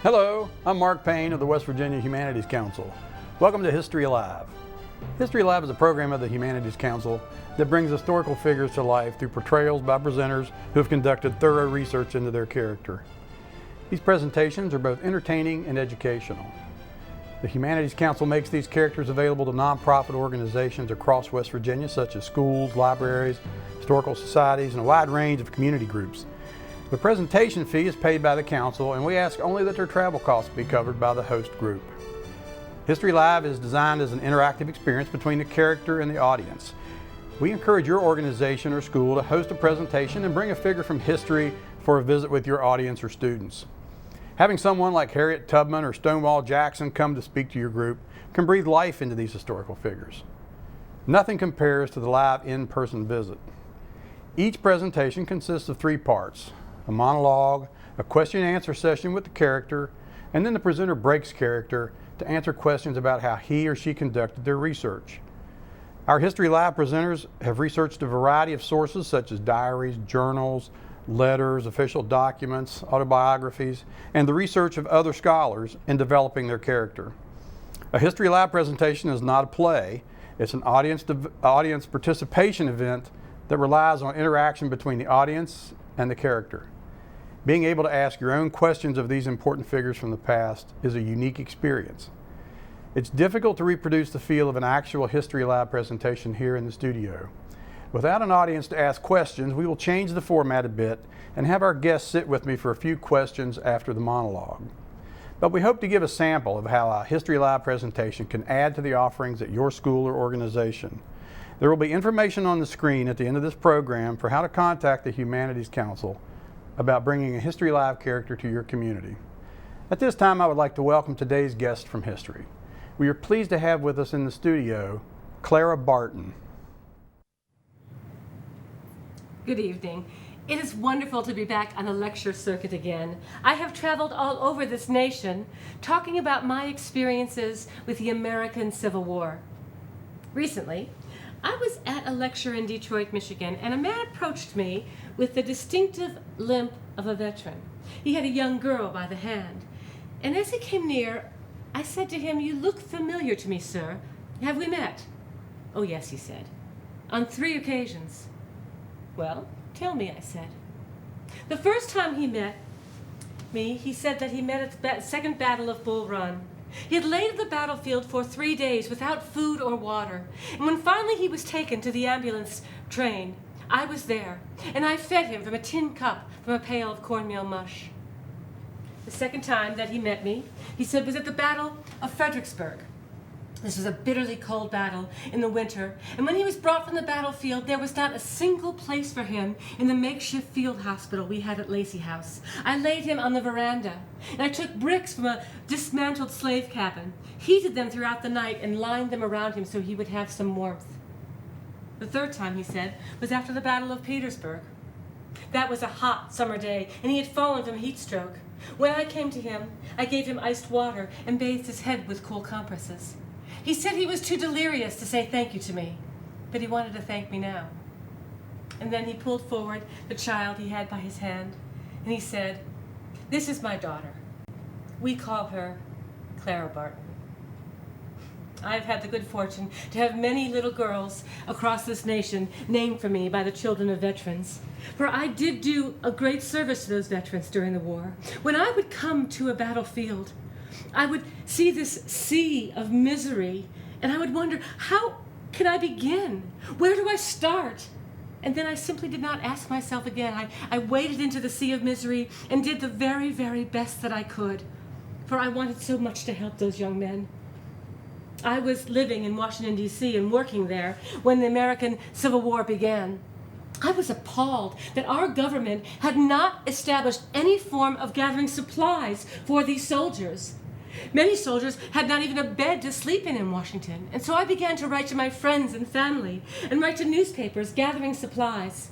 Hello, I'm Mark Payne of the West Virginia Humanities Council. Welcome to History Alive. History Alive is a program of the Humanities Council that brings historical figures to life through portrayals by presenters who have conducted thorough research into their character. These presentations are both entertaining and educational. The Humanities Council makes these characters available to nonprofit organizations across West Virginia, such as schools, libraries, historical societies, and a wide range of community groups. The presentation fee is paid by the council, and we ask only that their travel costs be covered by the host group. History Live is designed as an interactive experience between the character and the audience. We encourage your organization or school to host a presentation and bring a figure from history for a visit with your audience or students. Having someone like Harriet Tubman or Stonewall Jackson come to speak to your group can breathe life into these historical figures. Nothing compares to the live in-person visit. Each presentation consists of 3 parts: a monologue, a question and answer session with the character, and then the presenter breaks character to answer questions about how he or she conducted their research. Our History Live presenters have researched a variety of sources such as diaries, journals, letters, official documents, autobiographies, and the research of other scholars in developing their character. A History Live presentation is not a play. It's an audience participation event that relies on interaction between the audience and the character. Being able to ask your own questions of these important figures from the past is a unique experience. It's difficult to reproduce the feel of an actual History Live presentation here in the studio. Without an audience to ask questions, we will change the format a bit and have our guests sit with me for a few questions after the monologue. But we hope to give a sample of how a History Live presentation can add to the offerings at your school or organization. There will be information on the screen at the end of this program for how to contact the Humanities Council about bringing a History Live character to your community. At this time, I would like to welcome today's guest from history. We are pleased to have with us in the studio, Clara Burton. Good evening. It is wonderful to be back on the lecture circuit again. I have traveled all over this nation talking about my experiences with the American Civil War. Recently, I was at a lecture in Detroit, Michigan, and a man approached me with the distinctive limp of a veteran. He had a young girl by the hand. And as he came near, I said to him, "You look familiar to me, sir. Have we met?" "Oh, yes," he said. "On 3 occasions." "Well, tell me," I said. The first time he met me, he said that he met at the Second Battle of Bull Run. He had laid at the battlefield for 3 days without food or water, and when finally he was taken to the ambulance train, I was there, and I fed him from a tin cup from a pail of cornmeal mush. The second time that he met me, he said, was at the Battle of Fredericksburg. This was a bitterly cold battle in the winter, and when he was brought from the battlefield, there was not a single place for him in the makeshift field hospital we had at Lacey House. I laid him on the veranda, and I took bricks from a dismantled slave cabin, heated them throughout the night, and lined them around him so he would have some warmth. The third time, he said, was after the Battle of Petersburg. That was a hot summer day, and he had fallen from heat stroke. When I came to him, I gave him iced water and bathed his head with cool compresses. He said he was too delirious to say thank you to me, but he wanted to thank me now. And then he pulled forward the child he had by his hand, and he said, "This is my daughter. We call her Clara Burton." I've had the good fortune to have many little girls across this nation named for me by the children of veterans. For I did do a great service to those veterans during the war. When I would come to a battlefield, I would see this sea of misery, and I would wonder, how can I begin? Where do I start? And then I simply did not ask myself again. I waded into the sea of misery and did the very, very best that I could, for I wanted so much to help those young men. I was living in Washington, D.C. and working there when the American Civil War began. I was appalled that our government had not established any form of gathering supplies for these soldiers. Many soldiers had not even a bed to sleep in Washington, and so I began to write to my friends and family and write to newspapers gathering supplies.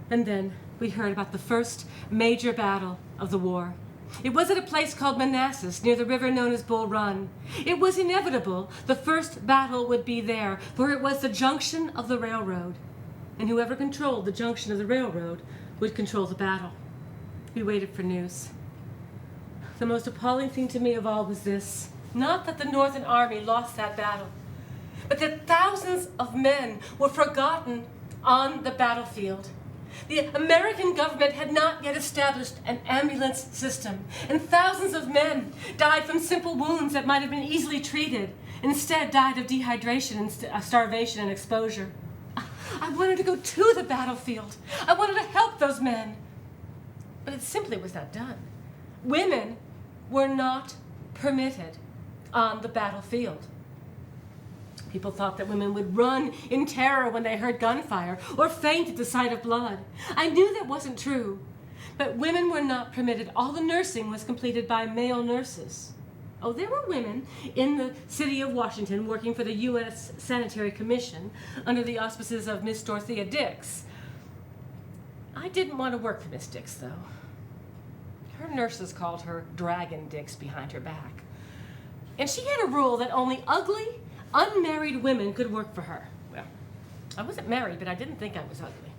And then we heard about the first major battle of the war. It was at a place called Manassas, near the river known as Bull Run. It was inevitable the first battle would be there, for it was the junction of the railroad. And whoever controlled the junction of the railroad would control the battle. We waited for news. The most appalling thing to me of all was this: not that the Northern Army lost that battle, but that thousands of men were forgotten on the battlefield. The American government had not yet established an ambulance system, and thousands of men died from simple wounds that might have been easily treated. Instead, died of dehydration and starvation and exposure. I wanted to go to the battlefield. I wanted to help those men. But it simply was not done. Women were not permitted on the battlefield. People thought that women would run in terror when they heard gunfire or faint at the sight of blood. I knew that wasn't true, but women were not permitted. All the nursing was completed by male nurses. Oh, there were women in the city of Washington working for the U.S. Sanitary Commission under the auspices of Miss Dorothea Dix. I didn't want to work for Miss Dix, though. Her nurses called her Dragon Dix behind her back. And she had a rule that only ugly, unmarried women could work for her. Well, I wasn't married, but I didn't think I was ugly.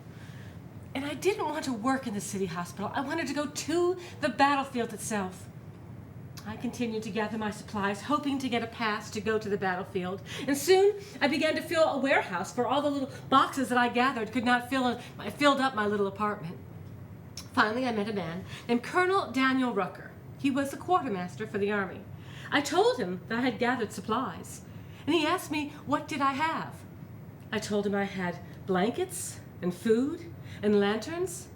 And I didn't want to work in the city hospital. I wanted to go to the battlefield itself. I continued to gather my supplies, hoping to get a pass to go to the battlefield. And soon I began to fill a warehouse, for all the little boxes that I gathered could not I filled up my little apartment. Finally, I met a man named Colonel Daniel Rucker. He was the quartermaster for the Army. I told him that I had gathered supplies, and he asked me, what did I have? I told him I had blankets and food and lanterns.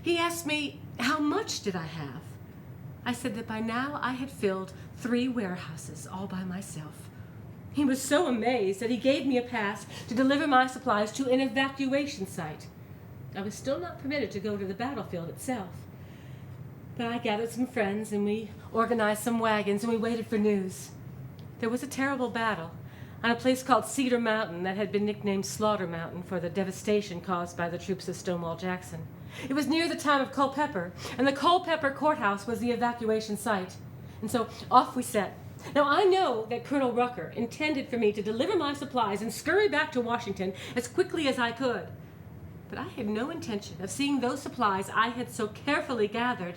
He asked me, how much did I have? I said that by now I had filled 3 warehouses all by myself. He was so amazed that he gave me a pass to deliver my supplies to an evacuation site. I was still not permitted to go to the battlefield itself. But I gathered some friends and we organized some wagons and we waited for news. There was a terrible battle on a place called Cedar Mountain that had been nicknamed Slaughter Mountain for the devastation caused by the troops of Stonewall Jackson. It was near the town of Culpepper, and the Culpepper courthouse was the evacuation site. And so off we set. Now I know that Colonel Rucker intended for me to deliver my supplies and scurry back to Washington as quickly as I could. But I had no intention of seeing those supplies I had so carefully gathered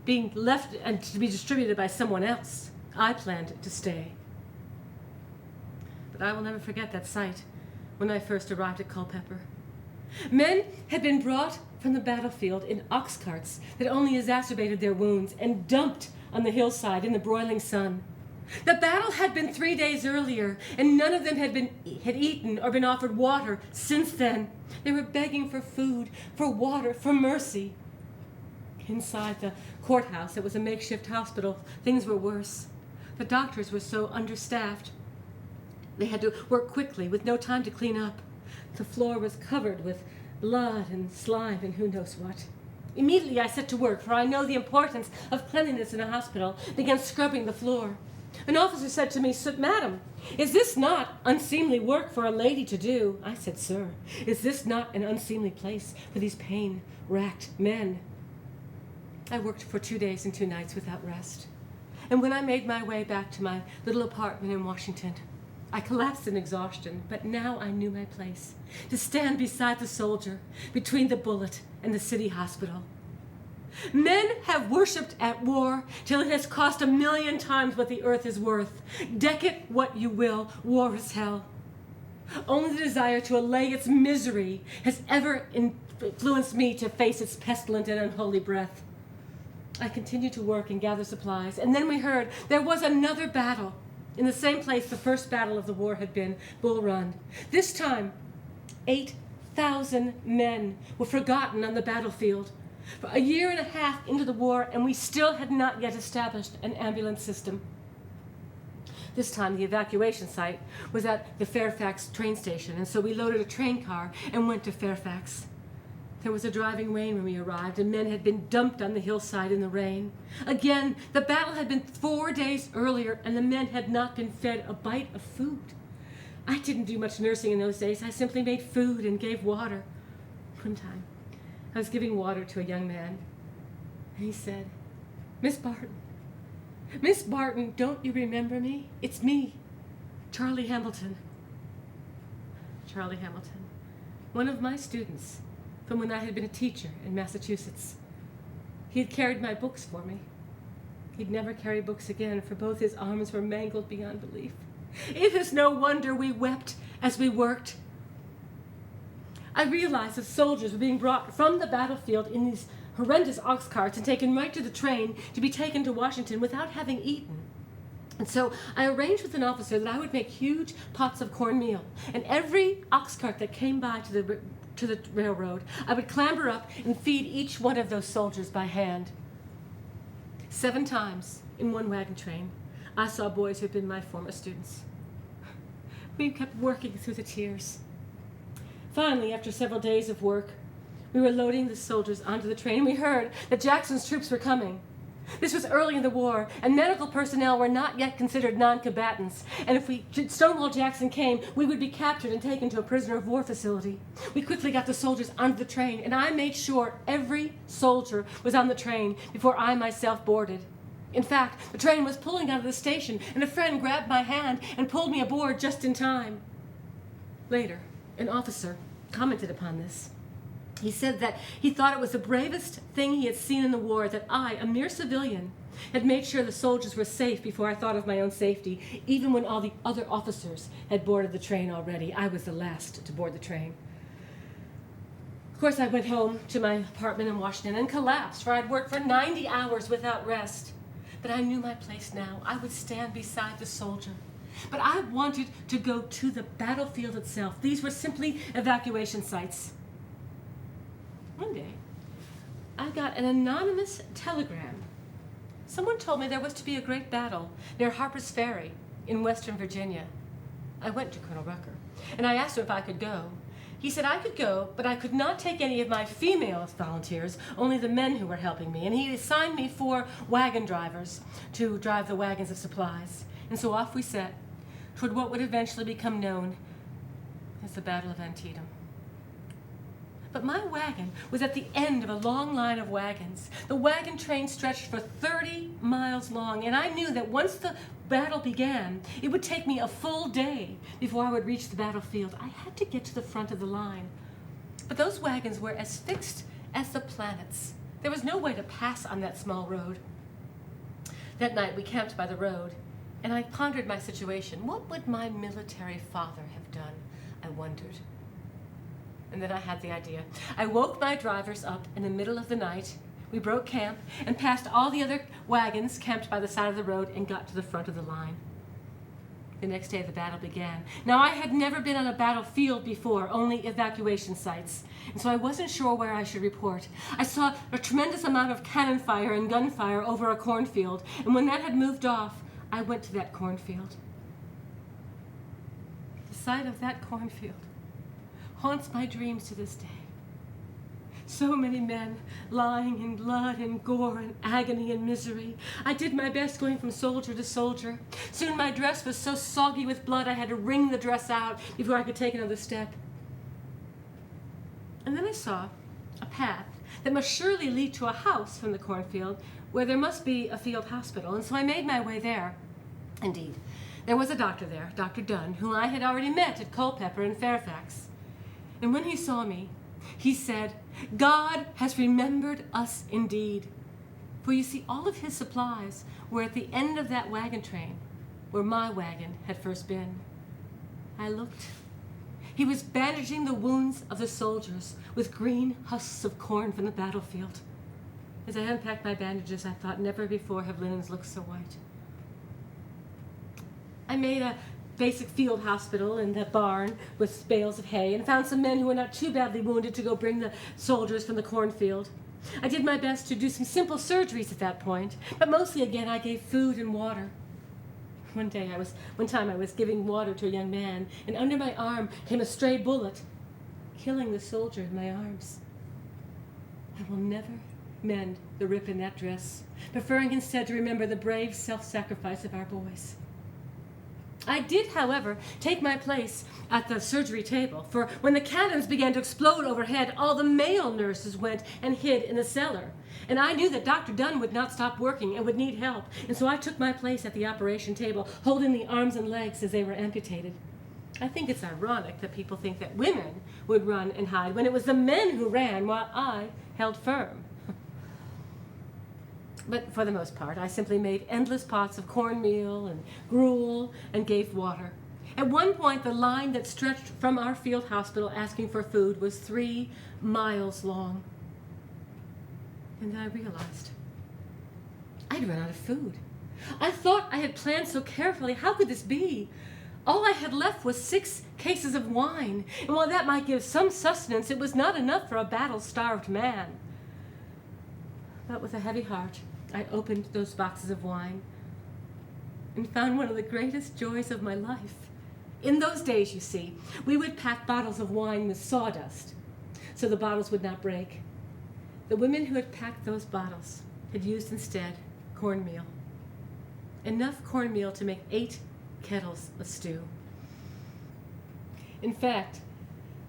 being left and to be distributed by someone else. I planned to stay. But I will never forget that sight when I first arrived at Culpepper. Men had been brought from the battlefield in ox carts that only exacerbated their wounds and dumped on the hillside in the broiling sun. The battle had been 3 days earlier, and none of them had eaten or been offered water since then. They were begging for food, for water, for mercy. Inside the courthouse, it was a makeshift hospital, things were worse. The doctors were so understaffed. They had to work quickly with no time to clean up. The floor was covered with blood and slime and who knows what. Immediately I set to work, for I know the importance of cleanliness in a hospital, began scrubbing the floor. An officer said to me, "Madam, is this not unseemly work for a lady to do?" I said, "Sir, is this not an unseemly place for these pain-racked men?" I worked for 2 days and 2 nights without rest. And when I made my way back to my little apartment in Washington, I collapsed in exhaustion, but now I knew my place, to stand beside the soldier, between the bullet and the city hospital. Men have worshipped at war till it has cost 1,000,000 times what the earth is worth. Deck it what you will, war is hell. Only the desire to allay its misery has ever influenced me to face its pestilent and unholy breath. I continued to work and gather supplies, and then we heard there was another battle in the same place the first battle of the war had been, Bull Run. This time, 8,000 men were forgotten on the battlefield. For 1.5 years into the war, and we still had not yet established an ambulance system. This time, the evacuation site was at the Fairfax train station, and so we loaded a train car and went to Fairfax. There was a driving rain when we arrived, and men had been dumped on the hillside in the rain. Again, the battle had been 4 days earlier, and the men had not been fed a bite of food. I didn't do much nursing in those days. I simply made food and gave water. One time, I was giving water to a young man, and he said, Miss Barton, don't you remember me? It's me, Charlie Hamilton." Charlie Hamilton, one of my students from when I had been a teacher in Massachusetts. He had carried my books for me. He'd never carry books again, for both his arms were mangled beyond belief. It is no wonder we wept as we worked. I realized that soldiers were being brought from the battlefield in these horrendous ox carts and taken right to the train to be taken to Washington without having eaten. And so I arranged with an officer that I would make huge pots of cornmeal, and every ox cart that came by to the railroad, I would clamber up and feed each one of those soldiers by hand. 7 times in one wagon train, I saw boys who had been my former students. We kept working through the tears. Finally, after several days of work, we were loading the soldiers onto the train, and we heard that Jackson's troops were coming. This was early in the war, and medical personnel were not yet considered non-combatants, and if Stonewall Jackson came, we would be captured and taken to a prisoner of war facility. We quickly got the soldiers onto the train, and I made sure every soldier was on the train before I myself boarded. In fact, the train was pulling out of the station, and a friend grabbed my hand and pulled me aboard just in time. Later, an officer commented upon this. He said that he thought it was the bravest thing he had seen in the war that I, a mere civilian, had made sure the soldiers were safe before I thought of my own safety. Even when all the other officers had boarded the train already, I was the last to board the train. Of course, I went home to my apartment in Washington and collapsed, for I'd worked for 90 hours without rest. But I knew my place now. I would stand beside the soldier. But I wanted to go to the battlefield itself. These were simply evacuation sites. One day, I got an anonymous telegram. Someone told me there was to be a great battle near Harper's Ferry in Western Virginia. I went to Colonel Rucker, and I asked him if I could go. He said I could go, but I could not take any of my female volunteers, only the men who were helping me, and he assigned me 4 wagon drivers to drive the wagons of supplies. And so off we set toward what would eventually become known as the Battle of Antietam. But my wagon was at the end of a long line of wagons. The wagon train stretched for 30 miles long, and I knew that once the battle began, it would take me a full day before I would reach the battlefield. I had to get to the front of the line. But those wagons were as fixed as the planets. There was no way to pass on that small road. That night we camped by the road, and I pondered my situation. What would my military father have done? I wondered. And then I had the idea. I woke my drivers up in the middle of the night. We broke camp and passed all the other wagons camped by the side of the road and got to the front of the line. The next day the battle began. Now I had never been on a battlefield before, only evacuation sites, and so I wasn't sure where I should report. I saw a tremendous amount of cannon fire and gunfire over a cornfield, and when that had moved off, I went to that cornfield. The sight of that cornfield haunts my dreams to this day. So many men lying in blood and gore and agony and misery. I did my best going from soldier to soldier. Soon my dress was so soggy with blood I had to wring the dress out before I could take another step. And then I saw a path that must surely lead to a house from the cornfield where there must be a field hospital, and so I made my way there. Indeed, there was a doctor there, Dr. Dunn, whom I had already met at Culpepper in Fairfax. And when he saw me, he said, "God has remembered us indeed." For you see, all of his supplies were at the end of that wagon train where my wagon had first been. I looked. He was bandaging the wounds of the soldiers with green husks of corn from the battlefield. As I unpacked my bandages, I thought, never before have linens looked so white. I made a basic field hospital in the barn with bales of hay and found some men who were not too badly wounded to go bring the soldiers from the cornfield. I did my best to do some simple surgeries at that point, but mostly again I gave food and water. One time I was giving water to a young man, and under my arm came a stray bullet, killing the soldier in my arms. I will never mend the rip in that dress, preferring instead to remember the brave self-sacrifice of our boys. I did, however, take my place at the surgery table, for when the cannons began to explode overhead, all the male nurses went and hid in the cellar. And I knew that Dr. Dunn would not stop working and would need help, and so I took my place at the operation table, holding the arms and legs as they were amputated. I think it's ironic that people think that women would run and hide when it was the men who ran while I held firm. But for the most part, I simply made endless pots of cornmeal and gruel and gave water. At one point, the line that stretched from our field hospital asking for food was 3 miles long. And then I realized I'd run out of food. I thought I had planned so carefully. How could this be? All I had left was 6 cases of wine, and while that might give some sustenance, it was not enough for a battle-starved man. But with a heavy heart, I opened those boxes of wine and found one of the greatest joys of my life. In those days, you see, we would pack bottles of wine with sawdust so the bottles would not break. The women who had packed those bottles had used instead cornmeal. Enough cornmeal to make 8 kettles of stew. In fact,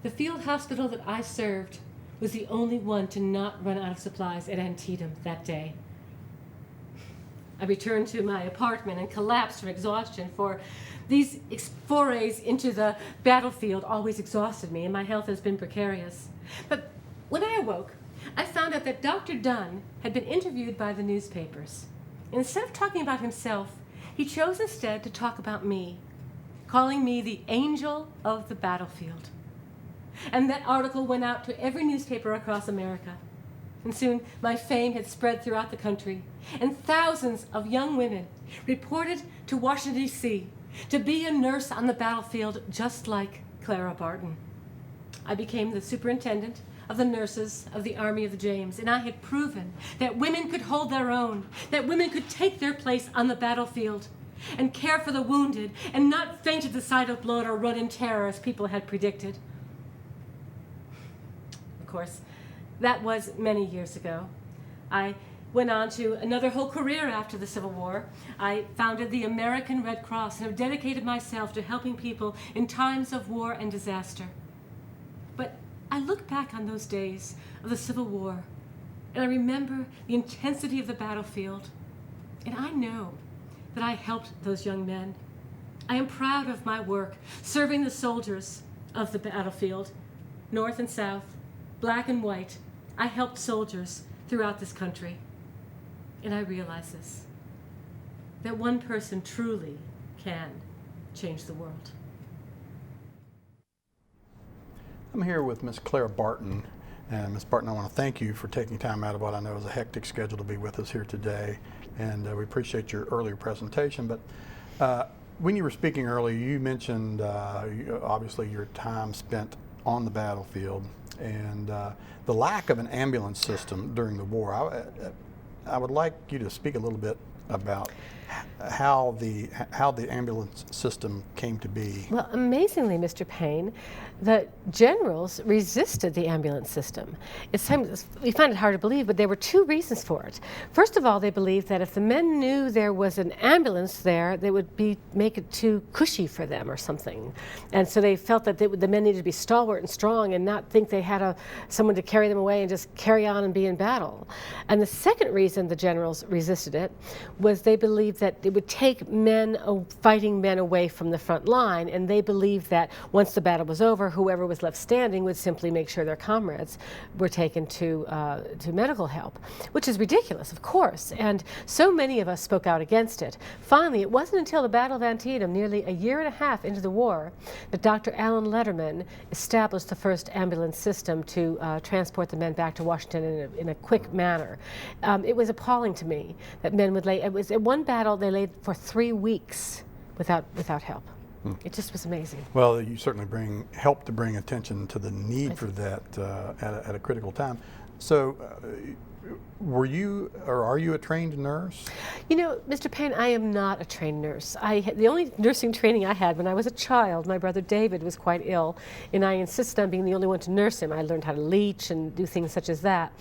the field hospital that I served was the only one to not run out of supplies at Antietam that day. I returned to my apartment and collapsed from exhaustion, for these forays into the battlefield always exhausted me, and my health has been precarious. But when I awoke, I found out that Dr. Dunn had been interviewed by the newspapers. Instead of talking about himself, he chose instead to talk about me, calling me the angel of the battlefield. And that article went out to every newspaper across America. And soon my fame had spread throughout the country, and thousands of young women reported to Washington, D.C. to be a nurse on the battlefield just like Clara Burton. I became the superintendent of the nurses of the Army of the James, and I had proven that women could hold their own, that women could take their place on the battlefield and care for the wounded and not faint at the sight of blood or run in terror as people had predicted. Of course, that was many years ago. I went on to another whole career after the Civil War. I founded the American Red Cross and have dedicated myself to helping people in times of war and disaster. But I look back on those days of the Civil War, and I remember the intensity of the battlefield, and I know that I helped those young men. I am proud of my work serving the soldiers of the battlefield, North and South, black and white. I helped soldiers throughout this country, and I realize this, that one person truly can change the world. I'm here with Miss Clara Burton. And Ms. Burton, I want to thank you for taking time out of what I know is a hectic schedule to be with us here today. And we appreciate your earlier presentation. But when you were speaking earlier, you mentioned obviously your time spent on the battlefield and the lack of an ambulance system during the war. I would like you to speak a little bit about how the ambulance system came to be. Well, amazingly, Mr. Payne, the generals resisted the ambulance system. We find it hard to believe, but there were 2 reasons for it. First of all, they believed that if the men knew there was an ambulance there, they would make it too cushy for them or something. And so they felt that the men needed to be stalwart and strong and not think they had someone to carry them away and just carry on and be in battle. And the second reason the generals resisted it was they believed that it would take fighting men away from the front line, and they believed that once the battle was over, whoever was left standing would simply make sure their comrades were taken to medical help, which is ridiculous, of course, and so many of us spoke out against it. Finally, it wasn't until the Battle of Antietam, nearly a year and a half into the war, that Dr. Alan Letterman established the first ambulance system to transport the men back to Washington in a quick manner. It was appalling to me that men would lay. It was at one battle they laid for 3 weeks without help. It just was amazing. Well, you certainly help to bring attention to the need for that at a critical time. So, were you or are you a trained nurse? You know, Mr. Payne, I am not a trained nurse. The only nursing training I had when I was a child, my brother David was quite ill, and I insisted on being the only one to nurse him. I learned how to leech and do things such as that.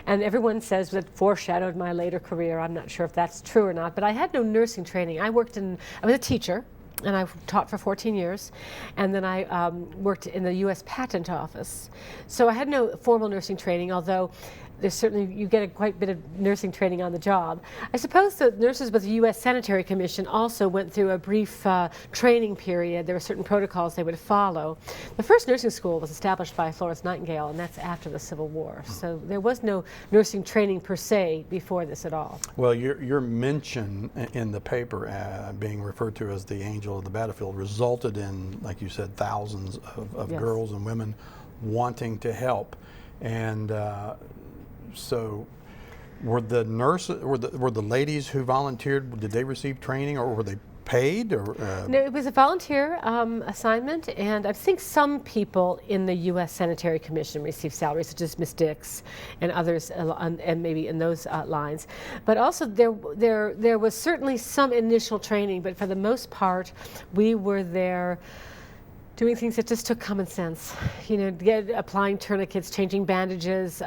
And everyone says that foreshadowed my later career. I'm not sure if that's true or not, but I had no nursing training. I was a teacher, and I taught for 14 years, and then I worked in the U.S. Patent Office. So I had no formal nursing training, although there's certainly, you get quite a bit of nursing training on the job. I suppose the nurses with the U.S. Sanitary Commission also went through a brief training period. There were certain protocols they would follow. The first nursing school was established by Florence Nightingale, and that's after the Civil War. So there was no nursing training per se before this at all. Well, your mention in the paper being referred to as the angel of the battlefield resulted in, like you said, thousands of Yes. girls and women wanting to help. And so were the nurses, were the ladies who volunteered, did they receive training, or were they paid? Or No, it was a volunteer assignment, and I think some people in the U.S. Sanitary Commission received salaries, such as Miss Dix and others, and maybe in those lines. But also there was certainly some initial training, but for the most part, we were there doing things that just took common sense. You know, applying tourniquets, changing bandages,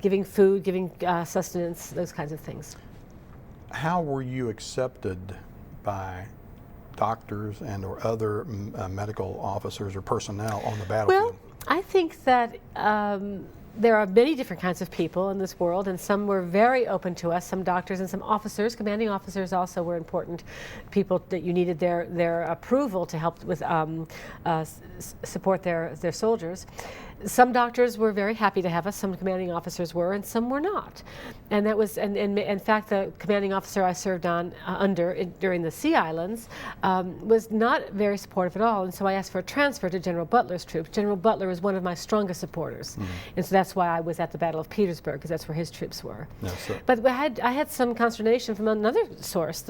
giving food, giving sustenance, those kinds of things. how were you accepted by doctors and or other medical officers or personnel on the battlefield? Well, I think that there are many different kinds of people in this world, and some were very open to us, some doctors and some officers. Commanding officers also were important people that you needed their approval to help with support their soldiers. Some doctors were very happy to have us, some commanding officers were, and some were not. And that was, and in fact, the commanding officer I served under during the Sea Islands was not very supportive at all. And so I asked for a transfer to General Butler's troops. General Butler was one of my strongest supporters. And so that's why I was at the Battle of Petersburg, because that's where his troops were. Yes, but I had some consternation from another source.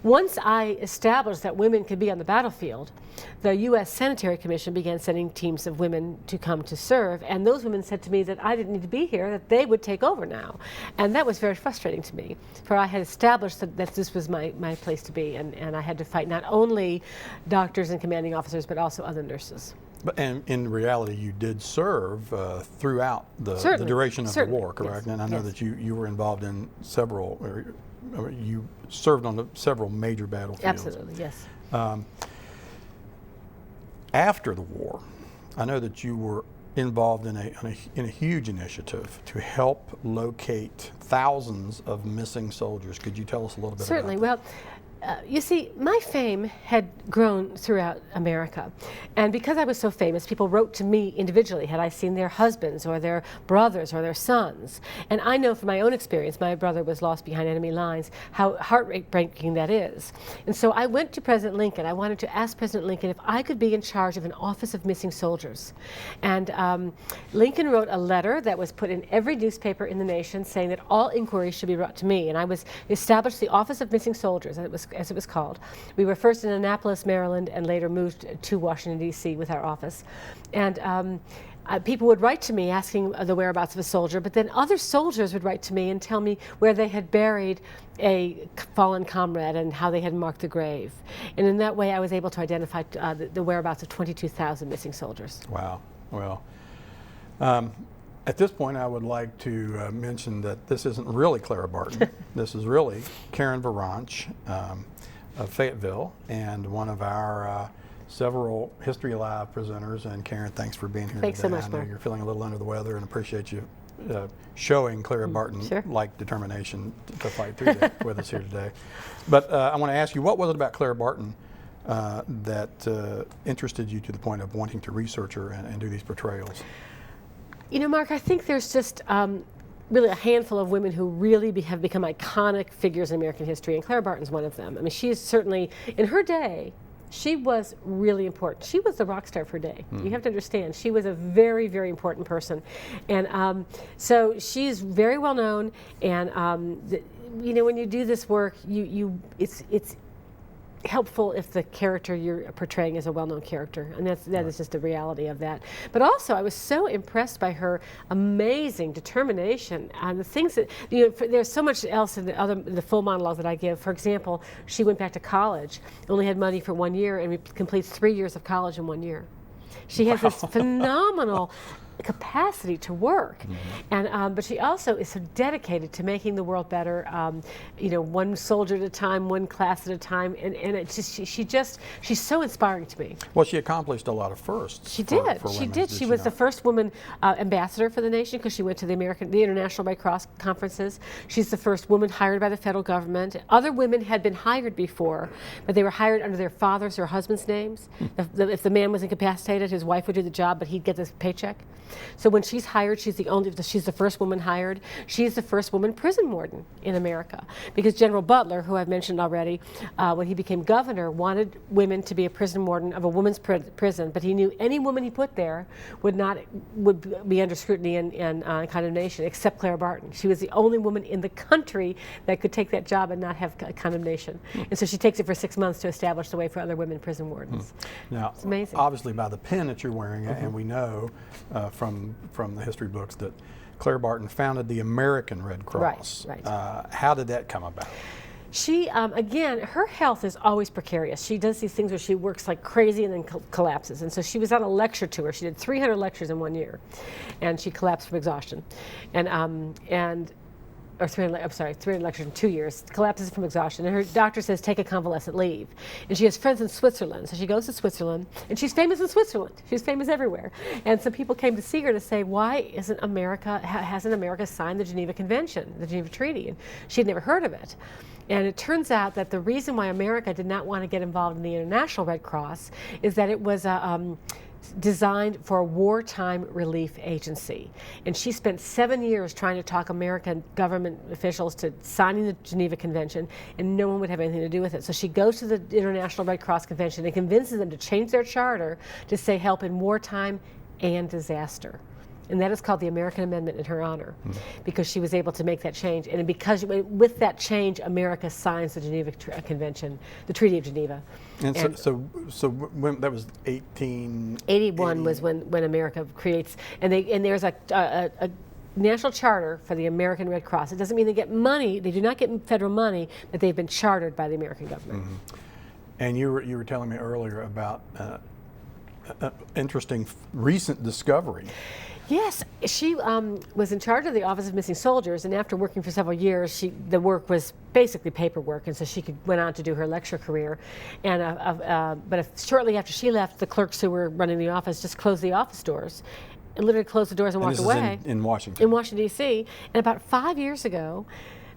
Once I established that women could be on the battlefield, the U.S. Sanitary Commission began sending teams of women to come to serve, and those women said to me that I didn't need to be here, that they would take over now. And that was very frustrating to me, for I had established that this was my place to be, and I had to fight not only doctors and commanding officers, but also other nurses. But and in reality, you did serve throughout the duration of the war, correct? Yes. And I know that you were involved in several, or you served on several major battlefields. Absolutely, yes. After the war, I know that you were involved in a huge initiative to help locate thousands of missing soldiers. Could you tell us a little bit Certainly. about that? Well, you see, my fame had grown throughout America. And because I was so famous, people wrote to me individually, had I seen their husbands or their brothers or their sons. And I know from my own experience, my brother was lost behind enemy lines, how heartbreaking that is. And so I went to President Lincoln. I wanted to ask President Lincoln if I could be in charge of an Office of Missing Soldiers. And Lincoln wrote a letter that was put in every newspaper in the nation saying that all inquiries should be brought to me. And I established the Office of Missing Soldiers, as it was called. We were first in Annapolis, Maryland, and later moved to Washington, D.C. with our office. And people would write to me asking the whereabouts of a soldier, but then other soldiers would write to me and tell me where they had buried a fallen comrade and how they had marked the grave. And in that way, I was able to identify the whereabouts of 22,000 missing soldiers. Wow. Well, at this point, I would like to mention that this isn't really Clara Burton. This is really Karen Varanch of Fayetteville, and one of our several History Alive presenters. And Karen, thanks for being here Thanks today. so much, I know Mark. you're feeling a little under the weather, and appreciate you showing Clara Burton-like determination to fight through that with us here today. But I want to ask you, what was it about Clara Burton that interested you to the point of wanting to research her and do these portrayals? You know, Mark, I think there's just really a handful of women who really have become iconic figures in American history, and Clara Barton's one of them. I mean, she is certainly, in her day, she was really important. She was the rock star of her day. You have to understand, she was a very, very important person. And so she's very well known, and you know, when you do this work, it's helpful if the character you're portraying is a well-known character, and that is just the reality of that. But also, I was so impressed by her amazing determination and the things that, you know, there's so much else in the full monologue that I give. For example, she went back to college, only had money for 1 year, and completes 3 years of college in 1 year. She has this phenomenal capacity to work, and but she also is so dedicated to making the world better. You know, one soldier at a time, one class at a time, and it's just she's so inspiring to me. Well, she accomplished a lot of firsts. She did. She did. She was the first woman ambassador for the nation because she went to the International Red Cross conferences. She's the first woman hired by the federal government. Other women had been hired before, but they were hired under their father's or husband's names. If the man was incapacitated, his wife would do the job, but he'd get this paycheck. So when she's hired, she's the first woman hired. She's the first woman prison warden in America, because General Butler, who I've mentioned already, when he became governor, wanted women to be a prison warden of a women's prison, but he knew any woman he put there would be under scrutiny and condemnation, except Clara Burton. She was the only woman in the country that could take that job and not have condemnation. And so she takes it for 6 months to establish the way for other women prison wardens. Now, it's amazing. Obviously, by the pen that you're wearing, and we know from the history books that Clara Burton founded the American Red Cross. Right. How did that come about? She, again, her health is always precarious. She does these things where she works like crazy and then collapses. And so she was on a lecture tour. She did 300 lectures in 1 year, and she collapsed from exhaustion. Or 300 lectures in 2 years, collapses from exhaustion. And her doctor says, take a convalescent leave. And she has friends in Switzerland. So she goes to Switzerland, and she's famous in Switzerland. She's famous everywhere. And some people came to see her to say, why hasn't America signed the Geneva Convention, the Geneva Treaty? And she had never heard of it. And it turns out that the reason why America did not want to get involved in the International Red Cross is that it was designed for a wartime relief agency. And she spent 7 years trying to talk American government officials to signing the Geneva Convention, and no one would have anything to do with it. So she goes to the International Red Cross Convention and convinces them to change their charter to say help in wartime and disaster. And that is called the American Amendment in her honor, because she was able to make that change. And because with that change, America signs the Geneva Convention, the Treaty of Geneva. And so when that was 1881 was when America creates, and there's a national charter for the American Red Cross. It doesn't mean they get money; they do not get federal money, but they've been chartered by the American government. And you were telling me earlier about an interesting recent discovery. Yes, she was in charge of the Office of Missing Soldiers, and after working for several years, the work was basically paperwork, and so she went on to do her lecture career. And but shortly after she left, the clerks who were running the office just closed the office doors, and literally closed the doors and walked away. In Washington. In Washington, D.C. And about 5 years ago,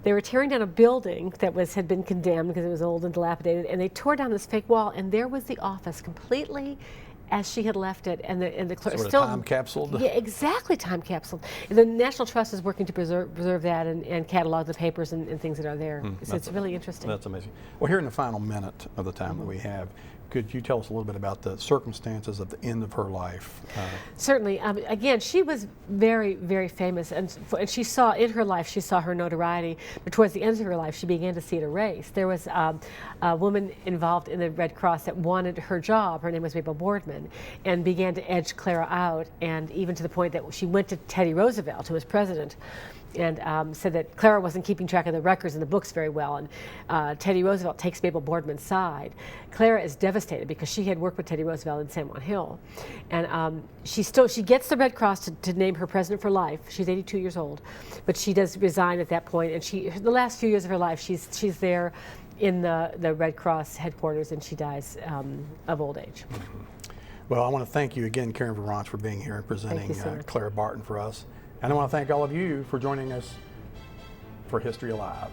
they were tearing down a building that had been condemned because it was old and dilapidated, and they tore down this fake wall, and there was the office completely as she had left it, and the clerk still time capsuled. Yeah, exactly, time capsuled. And the National Trust is working to preserve that and catalog the papers and things that are there. So it's really interesting. That's amazing. Well, here in the final minute of the time that we have, could you tell us a little bit about the circumstances of the end of her life? Certainly. Again, she was very, very famous, and she saw in her life, she saw her notoriety, but towards the end of her life, she began to see it erased. There was a woman involved in the Red Cross that wanted her job. Her name was Mabel Boardman, and began to edge Clara out, and even to the point that she went to Teddy Roosevelt, who was president, and said that Clara wasn't keeping track of the records and the books very well, and Teddy Roosevelt takes Mabel Boardman's side. Clara is devastated because she had worked with Teddy Roosevelt in San Juan Hill, and she gets the Red Cross to name her president for life. She's 82 years old, but she does resign at that point, and the last few years of her life, she's there in the Red Cross headquarters, and she dies of old age. Well, I want to thank you again, Karen Verrance, for being here and presenting Clara Burton for us. And I want to thank all of you for joining us for History Alive.